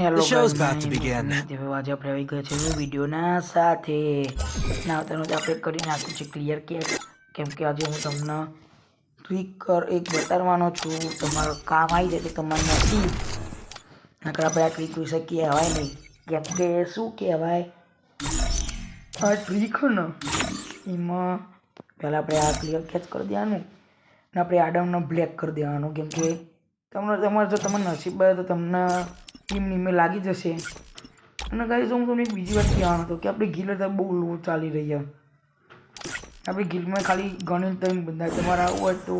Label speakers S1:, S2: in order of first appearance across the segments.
S1: The
S2: hello
S1: show's
S2: guys,
S1: about to begin.
S2: હવે આજે આપણે આવી ગયા છે વિડીયોના સાથે નાવતાનો આપણે કરી નાખ્યું છે ક્લિયર કેમ કે આજે હું તમને ટ્રીક એક બતાવવાનો છું. તમારું કામ આવી જાય તો તમારું નસીબ નકર આપણે આ ટ્રીક વિશે કહેવાય નહીં. કેમ કે શું કહેવાય આ ટ્રીક ને એમાં પહેલાં આપણે આ ક્લિયર કેચ કરી દેવાનું ને આપણે આડમનો બ્લેક કરી દેવાનું. કેમ કે તમારે જો તમને નસીબ આવે તો તમને ટીમ લાગી જશે. અને ગાઈસ હું તમને એક બીજી વાત કહેવાનો હતો કે આપણી ગિલ બહુ લો ચાલી રહી છે. આપણી ગિલમાં ખાલી ગણી ત્રણ બંદા તમારે આવું હોય તો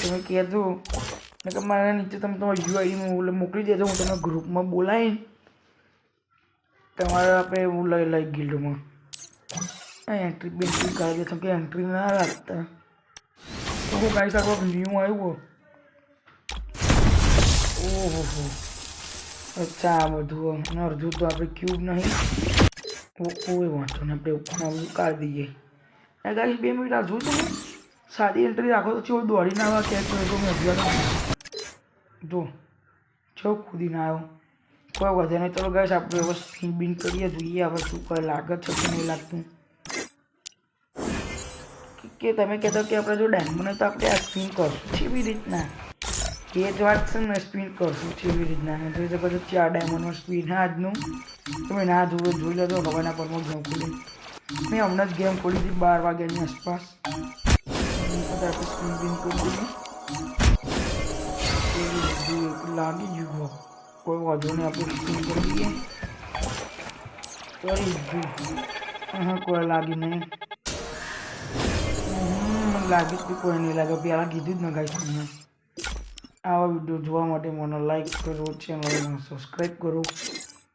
S2: તમે કહેજો ને કે મારા નીચે તમે તમારી યુઆઈડી મોકલી દેજો. હું તમને ગ્રુપમાં બોલાવીને તમારે આપણે એવું લઈ ગિલ્ડમાં એન્ટ્રી બેન્ટ્રી કરી દેશો કે એન્ટ્રી ના રાખતા તો હું ગાઈસ આ ન્યૂ આવ્યો. ઓહો અચ્છા આ બધું અડધું તો આપણે ક્યુબ નહીં કોઈ વાંધો નહીં આપણે ઉપર કાઢી દઈએ. ગાઈસ 2 મિનિટ આ જોયું તમે સાદી એન્ટ્રી રાખો તો ચેવો દોડીને આવવા ક્યાંક તો મેં અભ્યાસ જો ચેવો કૂદીને આવ્યો. કોઈ વધે નહીં. ચલો ગાઈસ આપણે હવે સ્પિન બિન કરીએ જોઈએ હવે શું કોઈ લાગે છે કે નહીં લાગતું. કે તમે કહેતો કે આપણે જો ડાયમંડ તો આપણે આ સ્પિન કરશું કેવી રીતના એ જ વાત છે ને. સ્પિન કરશું કેવી રીતના જોઈ શકો છો 4 ડાયમંડનું સ્પિન આજનું. તમે ના જોવો જોઈ લેજો હવાના પરમાં ગેમ ખોલી. મેં હમણાં જ ગેમ ખોલી હતી 12 વાગ્યાની આસપાસ. આપણે સ્પિન બિન કરી દઈએ લાગી ગયું કોઈ વાંધો નહીં. આપણે સ્પિન કરી દઈએ કરી દીધું. હા કોઈ લાગી નહીં લાગી જ કોઈ નહીં લાગે. પહેલાં કીધું જ ને ગાઈસ તમને આવા વિડીયો જોવા માટે મને લાઈક કરો, ચેનલને સબસ્ક્રાઈબ કરો.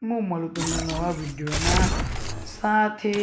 S2: હું મળું તમને નવા વિડીયોના સાથે.